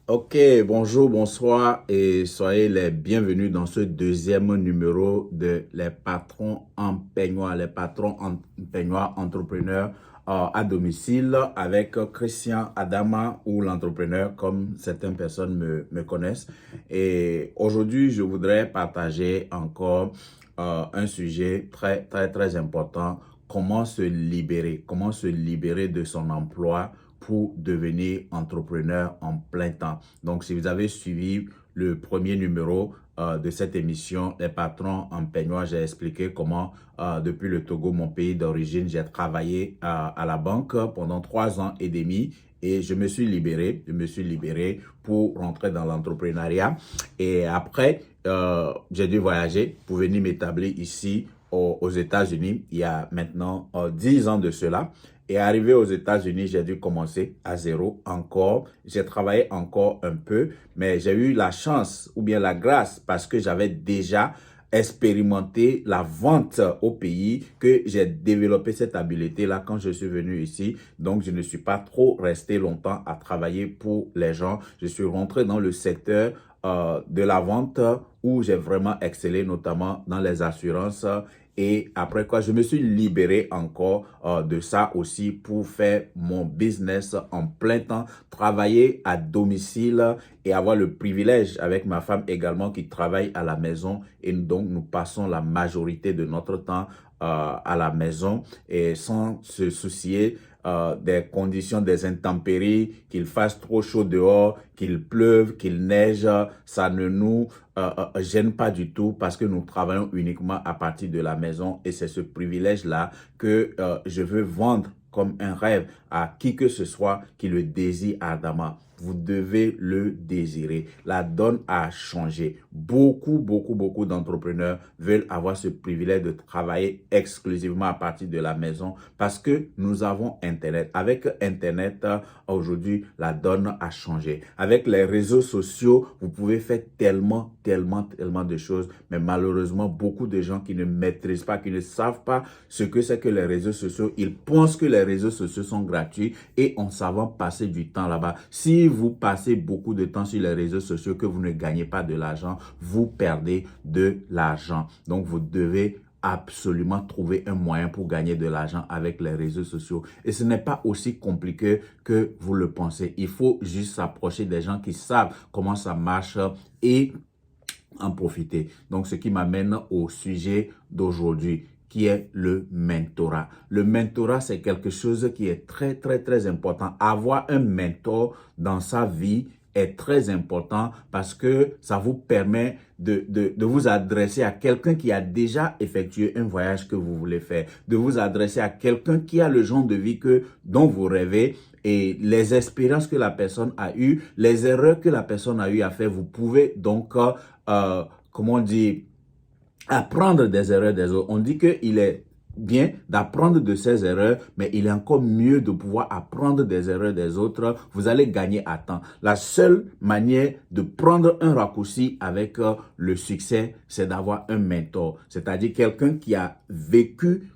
Ok, bonjour, bonsoir et soyez les bienvenus dans ce deuxième numéro de Les patrons en peignoir, entrepreneurs à domicile avec Christian Adama ou l'entrepreneur comme certaines personnes me connaissent. Et aujourd'hui, je voudrais partager encore un sujet très important. Comment se libérer de son emploi pour devenir entrepreneur en plein temps. Donc, si vous avez suivi le premier numéro de cette émission, Les patrons en peignoir, j'ai expliqué comment, depuis le Togo, mon pays d'origine, j'ai travaillé à la banque pendant 3 ans et demi et je me suis libéré. Pour rentrer dans l'entrepreneuriat. Et après, j'ai dû voyager pour venir m'établir ici aux États-Unis il y a maintenant 10 ans de cela. Et arrivé aux États-Unis, j'ai dû commencer à zéro encore. J'ai travaillé encore un peu, mais j'ai eu la chance ou bien la grâce parce que j'avais déjà expérimenté la vente au pays, que j'ai développé cette habileté-là quand je suis venu ici. Donc, je ne suis pas trop resté longtemps à travailler pour les gens. Je suis rentré dans le secteur de la vente où j'ai vraiment excellé, notamment dans les assurances. Et après quoi, je me suis libéré encore de ça aussi pour faire mon business en plein temps, travailler à domicile et avoir le privilège avec ma femme également qui travaille à la maison. Et donc, nous passons la majorité de notre temps à la maison et sans se soucier des conditions, des intempéries, qu'il fasse trop chaud dehors, qu'il pleuve, qu'il neige, ça ne nous gêne pas du tout parce que nous travaillons uniquement à partir de la maison et c'est ce privilège-là que je veux vendre comme un rêve à qui que ce soit qui le désire ardemment. Vous devez le désirer. La donne a changé. Beaucoup d'entrepreneurs veulent avoir ce privilège de travailler exclusivement à partir de la maison parce que nous avons Internet. Avec Internet, aujourd'hui, la donne a changé. Avec les réseaux sociaux, vous pouvez faire tellement de choses, mais malheureusement, beaucoup de gens qui ne maîtrisent pas, qui ne savent pas ce que c'est que les réseaux sociaux, ils pensent que les réseaux sociaux sont gratuits et en savant passer du temps là-bas. Si vous passez beaucoup de temps sur les réseaux sociaux, que vous ne gagnez pas de l'argent, vous perdez de l'argent. Donc, vous devez absolument trouver un moyen pour gagner de l'argent avec les réseaux sociaux. Et ce n'est pas aussi compliqué que vous le pensez. Il faut juste s'approcher des gens qui savent comment ça marche et en profiter. Donc, ce qui m'amène au sujet d'aujourd'hui, qui est le mentorat. Le mentorat, c'est quelque chose qui est très important. Avoir un mentor dans sa vie est très important parce que ça vous permet de vous adresser à quelqu'un qui a déjà effectué un voyage que vous voulez faire, de vous adresser à quelqu'un qui a le genre de vie dont vous rêvez et les expériences que la personne a eues, les erreurs que la personne a eu à faire. Vous pouvez donc, comment on dit, apprendre des erreurs des autres. On dit qu'il est bien d'apprendre de ses erreurs, mais il est encore mieux de pouvoir apprendre des erreurs des autres. Vous allez gagner à temps. La seule manière de prendre un raccourci avec le succès, c'est d'avoir un mentor, c'est-à-dire quelqu'un qui a vécu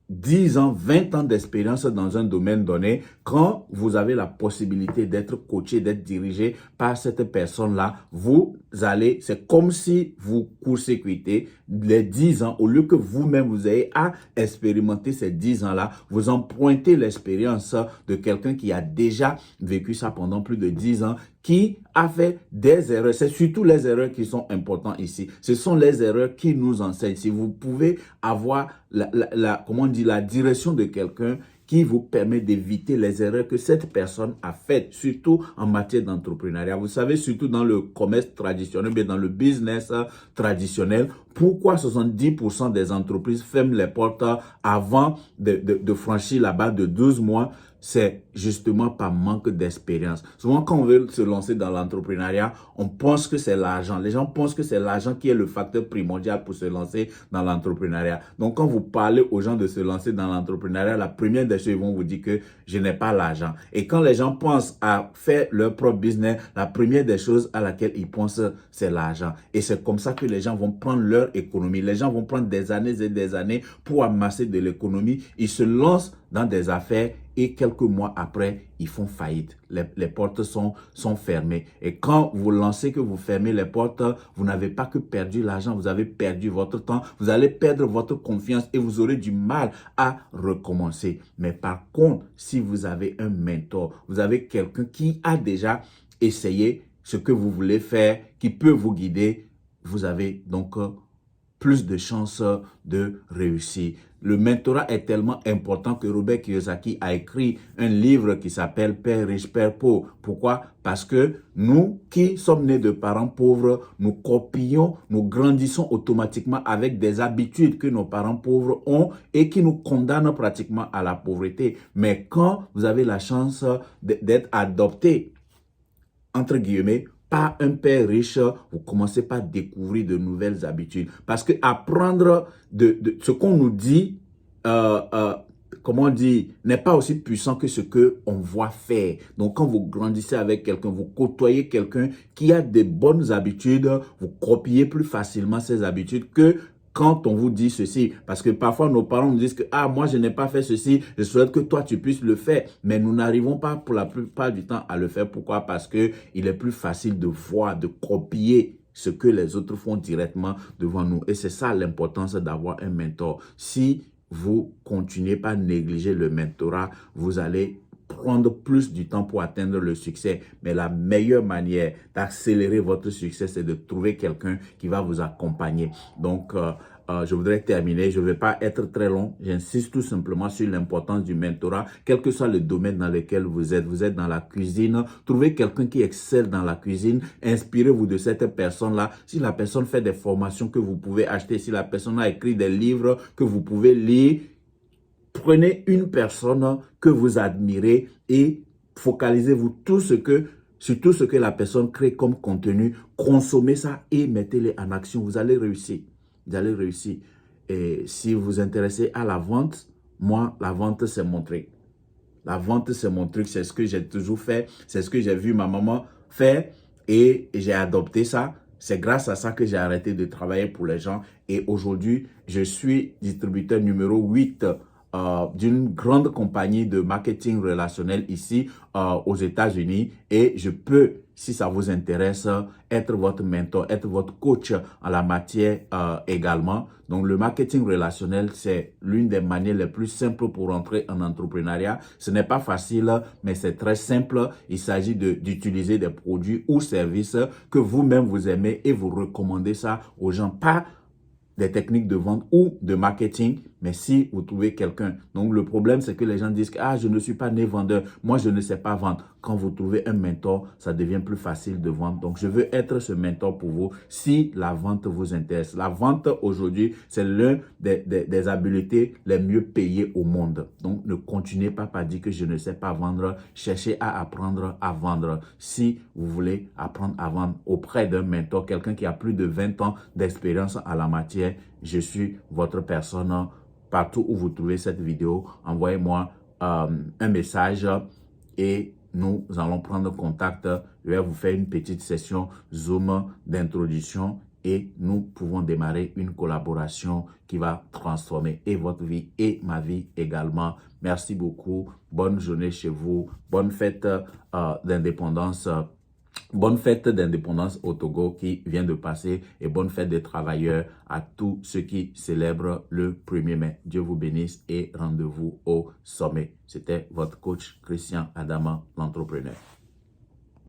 10 ans, 20 ans d'expérience dans un domaine donné. Quand vous avez la possibilité d'être coaché, d'être dirigé par cette personne-là, vous allez, c'est comme si vous court-circuitez les 10 ans, au lieu que vous-même vous ayez à expérimenter ces 10 ans-là, vous empruntez l'expérience de quelqu'un qui a déjà vécu ça pendant plus de 10 ans, qui a fait des erreurs. C'est surtout les erreurs qui sont importantes ici. Ce sont les erreurs qui nous enseignent. Si vous pouvez avoir comment on dit, la direction de quelqu'un qui vous permet d'éviter les erreurs que cette personne a faites, surtout en matière d'entrepreneuriat. Vous savez, surtout dans le commerce traditionnel, mais dans le business traditionnel, pourquoi 70% des entreprises ferment les portes avant de franchir la barre de 12 mois? C'est justement par manque d'expérience. Souvent, quand on veut se lancer dans l'entrepreneuriat, on pense que c'est l'argent. Les gens pensent que c'est l'argent qui est le facteur primordial pour se lancer dans l'entrepreneuriat. Donc, quand vous parlez aux gens de se lancer dans l'entrepreneuriat, la première des choses, ils vont vous dire que je n'ai pas l'argent. Et quand les gens pensent à faire leur propre business, la première des choses à laquelle ils pensent, c'est l'argent. Et c'est comme ça que les gens vont prendre leur économie. Les gens vont prendre des années et des années pour amasser de l'économie. Ils se lancent dans des affaires et quelques mois après, ils font faillite. Les portes sont fermées. Et quand vous lancez, que vous fermez les portes, vous n'avez pas que perdu l'argent, vous avez perdu votre temps, vous allez perdre votre confiance et vous aurez du mal à recommencer. Mais par contre, si vous avez un mentor, vous avez quelqu'un qui a déjà essayé ce que vous voulez faire, qui peut vous guider, vous avez donc plus de chances de réussir. Le mentorat est tellement important que Robert Kiyosaki a écrit un livre qui s'appelle Père riche, Père pauvre. Pourquoi? Parce que nous qui sommes nés de parents pauvres, nous copions, nous grandissons automatiquement avec des habitudes que nos parents pauvres ont et qui nous condamnent pratiquement à la pauvreté. Mais quand vous avez la chance d'être adopté, entre guillemets, par un père riche, vous commencez par découvrir de nouvelles habitudes. Parce que apprendre de ce qu'on nous dit, comment on dit, n'est pas aussi puissant que ce qu'on voit faire. Donc, quand vous grandissez avec quelqu'un, vous côtoyez quelqu'un qui a des bonnes habitudes, vous copiez plus facilement ces habitudes que quand on vous dit ceci. Parce que parfois, nos parents nous disent que « Ah, moi, je n'ai pas fait ceci, je souhaite que toi, tu puisses le faire. » Mais nous n'arrivons pas pour la plupart du temps à le faire. Pourquoi? Parce que il est plus facile de voir, de copier ce que les autres font directement devant nous. Et c'est ça l'importance d'avoir un mentor. Si vous continuez pas à négliger le mentorat, vous allez prendre plus du temps pour atteindre le succès. Mais la meilleure manière d'accélérer votre succès, c'est de trouver quelqu'un qui va vous accompagner. Donc, je voudrais terminer. Je ne vais pas être très long. J'insiste tout simplement sur l'importance du mentorat, quel que soit le domaine dans lequel vous êtes. Vous êtes dans la cuisine. Trouvez quelqu'un qui excelle dans la cuisine. Inspirez-vous de cette personne-là. Si la personne fait des formations que vous pouvez acheter, si la personne a écrit des livres que vous pouvez lire, prenez une personne que vous admirez et focalisez-vous sur tout ce que la personne crée comme contenu. Consommez ça et mettez-les en action. Vous allez réussir. Vous allez réussir. Et si vous vous intéressez à la vente, moi, la vente, c'est mon truc. La vente, c'est mon truc. C'est ce que j'ai toujours fait. C'est ce que j'ai vu ma maman faire et j'ai adopté ça. C'est grâce à ça que j'ai arrêté de travailler pour les gens. Et aujourd'hui, je suis distributeur numéro 8 d'une grande compagnie de marketing relationnel ici aux États-Unis et je peux, si ça vous intéresse, être votre mentor, être votre coach en la matière également. Donc, le marketing relationnel, c'est l'une des manières les plus simples pour entrer en entrepreneuriat. Ce n'est pas facile, mais c'est très simple. Il s'agit d'utiliser des produits ou services que vous-même vous aimez et vous recommandez ça aux gens. Pas des techniques de vente ou de marketing, mais si vous trouvez quelqu'un. Donc, le problème, c'est que les gens disent que « Ah, je ne suis pas né vendeur, moi, je ne sais pas vendre. » Quand vous trouvez un mentor, ça devient plus facile de vendre. Donc, je veux être ce mentor pour vous si la vente vous intéresse. La vente, aujourd'hui, c'est l'une des habiletés les mieux payées au monde. Donc, ne continuez pas par dire que je ne sais pas vendre. Cherchez à apprendre à vendre. Si vous voulez apprendre à vendre auprès d'un mentor, quelqu'un qui a plus de 20 ans d'expérience à la matière, je suis votre personne. Partout où vous trouvez cette vidéo, envoyez-moi un message et nous allons prendre contact. Je vais vous faire une petite session Zoom d'introduction et nous pouvons démarrer une collaboration qui va transformer et votre vie et ma vie également. Merci beaucoup. Bonne journée chez vous. Bonne fête d'indépendance. Bonne fête d'indépendance au Togo qui vient de passer et bonne fête des travailleurs à tous ceux qui célèbrent le 1er mai. Dieu vous bénisse et rendez-vous au sommet. C'était votre coach Christian Adama, l'entrepreneur.